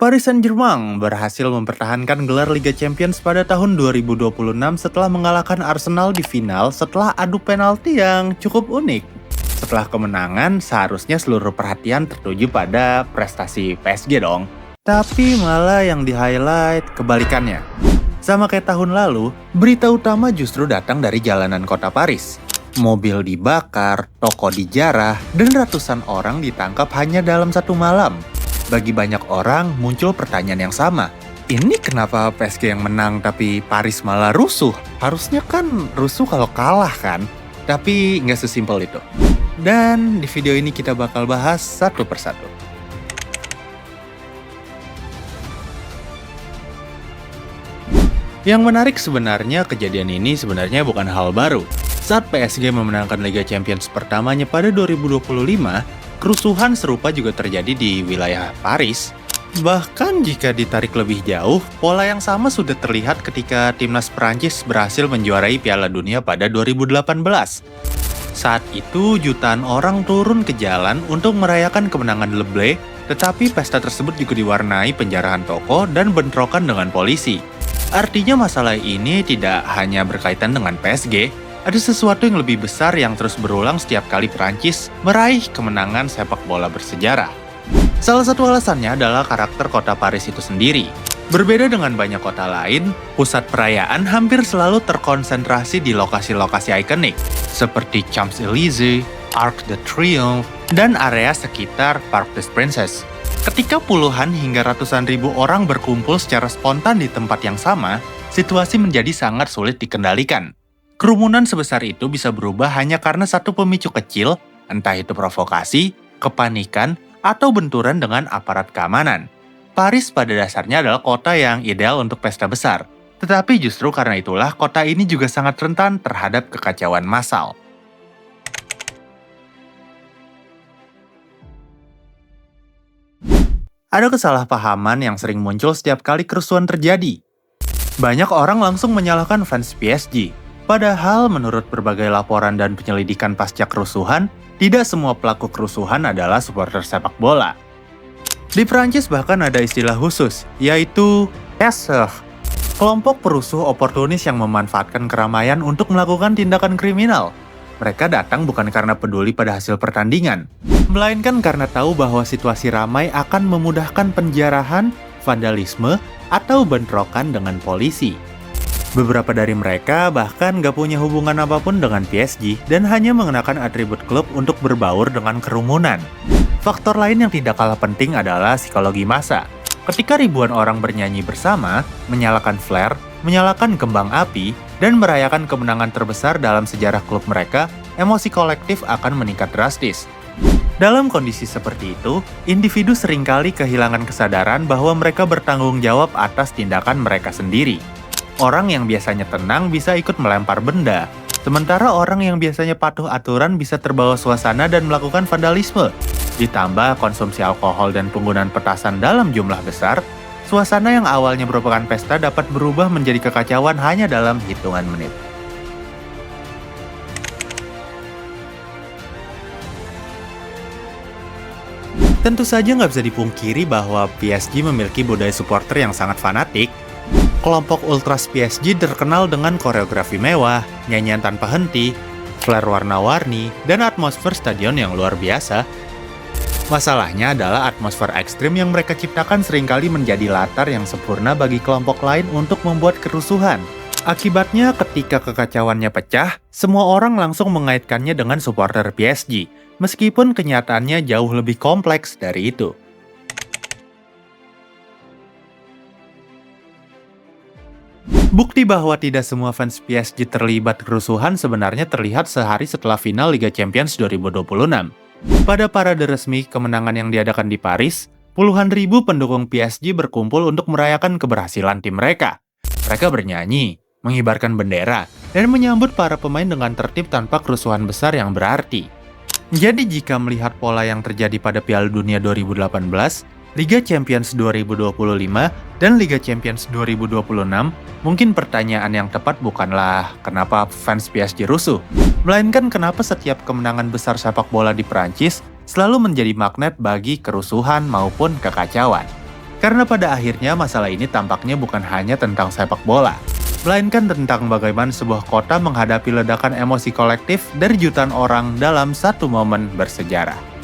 Paris Saint-Germain berhasil mempertahankan gelar Liga Champions pada tahun 2026 setelah mengalahkan Arsenal di final setelah adu penalti yang cukup unik. Setelah kemenangan, seharusnya seluruh perhatian tertuju pada prestasi PSG dong. Tapi malah yang di-highlight kebalikannya. Sama kayak tahun lalu, berita utama justru datang dari jalanan kota Paris. Mobil dibakar, toko dijarah, dan ratusan orang ditangkap hanya dalam satu malam. Bagi banyak orang, muncul pertanyaan yang sama. Ini kenapa PSG yang menang tapi Paris malah rusuh? Harusnya kan rusuh kalau kalah kan? Tapi nggak sesimpel itu. Dan di video ini kita bakal bahas satu persatu. Yang menarik sebenarnya kejadian ini sebenarnya bukan hal baru. Saat PSG memenangkan Liga Champions pertamanya pada 2025, kerusuhan serupa juga terjadi di wilayah Paris. Bahkan jika ditarik lebih jauh, pola yang sama sudah terlihat ketika timnas Prancis berhasil menjuarai Piala Dunia pada 2018. Saat itu, jutaan orang turun ke jalan untuk merayakan kemenangan Le Bleu, tetapi pesta tersebut juga diwarnai penjarahan toko dan bentrokan dengan polisi. Artinya masalah ini tidak hanya berkaitan dengan PSG, ada sesuatu yang lebih besar yang terus berulang setiap kali Prancis meraih kemenangan sepak bola bersejarah. Salah satu alasannya adalah karakter kota Paris itu sendiri. Berbeda dengan banyak kota lain, pusat perayaan hampir selalu terkonsentrasi di lokasi-lokasi ikonik, seperti Champs-Élysées, Arc de Triomphe, dan area sekitar Parc des Princes. Ketika puluhan hingga ratusan ribu orang berkumpul secara spontan di tempat yang sama, situasi menjadi sangat sulit dikendalikan. Kerumunan sebesar itu bisa berubah hanya karena satu pemicu kecil, entah itu provokasi, kepanikan, atau benturan dengan aparat keamanan. Paris pada dasarnya adalah kota yang ideal untuk pesta besar. Tetapi justru karena itulah kota ini juga sangat rentan terhadap kekacauan massal. Ada kesalahpahaman yang sering muncul setiap kali kerusuhan terjadi. Banyak orang langsung menyalahkan fans PSG. Padahal menurut berbagai laporan dan penyelidikan pasca kerusuhan, tidak semua pelaku kerusuhan adalah supporter sepak bola. Di Prancis bahkan ada istilah khusus, yaitu casseurs, kelompok perusuh oportunis yang memanfaatkan keramaian untuk melakukan tindakan kriminal. Mereka datang bukan karena peduli pada hasil pertandingan, melainkan karena tahu bahwa situasi ramai akan memudahkan penjarahan, vandalisme, atau bentrokan dengan polisi. Beberapa dari mereka bahkan gak punya hubungan apapun dengan PSG dan hanya mengenakan atribut klub untuk berbaur dengan kerumunan. Faktor lain yang tidak kalah penting adalah psikologi massa. Ketika ribuan orang bernyanyi bersama, menyalakan flare, menyalakan kembang api, dan merayakan kemenangan terbesar dalam sejarah klub mereka, emosi kolektif akan meningkat drastis. Dalam kondisi seperti itu, individu seringkali kehilangan kesadaran bahwa mereka bertanggung jawab atas tindakan mereka sendiri. Orang yang biasanya tenang bisa ikut melempar benda, sementara orang yang biasanya patuh aturan bisa terbawa suasana dan melakukan vandalisme. Ditambah konsumsi alkohol dan penggunaan petasan dalam jumlah besar, suasana yang awalnya merupakan pesta dapat berubah menjadi kekacauan hanya dalam hitungan menit. Tentu saja nggak bisa dipungkiri bahwa PSG memiliki budaya supporter yang sangat fanatik. Kelompok Ultras PSG terkenal dengan koreografi mewah, nyanyian tanpa henti, flare warna-warni, dan atmosfer stadion yang luar biasa. Masalahnya adalah atmosfer ekstrim yang mereka ciptakan seringkali menjadi latar yang sempurna bagi kelompok lain untuk membuat kerusuhan. Akibatnya ketika kekacauannya pecah, semua orang langsung mengaitkannya dengan supporter PSG, meskipun kenyataannya jauh lebih kompleks dari itu. Bukti bahwa tidak semua fans PSG terlibat kerusuhan sebenarnya terlihat sehari setelah final Liga Champions 2026. Pada parade resmi kemenangan yang diadakan di Paris, puluhan ribu pendukung PSG berkumpul untuk merayakan keberhasilan tim mereka. Mereka bernyanyi, mengibarkan bendera, dan menyambut para pemain dengan tertib tanpa kerusuhan besar yang berarti. Jadi jika melihat pola yang terjadi pada Piala Dunia 2018, Liga Champions 2025, dan Liga Champions 2026, mungkin pertanyaan yang tepat bukanlah kenapa fans PSG rusuh, melainkan kenapa setiap kemenangan besar sepak bola di Prancis selalu menjadi magnet bagi kerusuhan maupun kekacauan. Karena pada akhirnya masalah ini tampaknya bukan hanya tentang sepak bola, melainkan tentang bagaimana sebuah kota menghadapi ledakan emosi kolektif dari jutaan orang dalam satu momen bersejarah.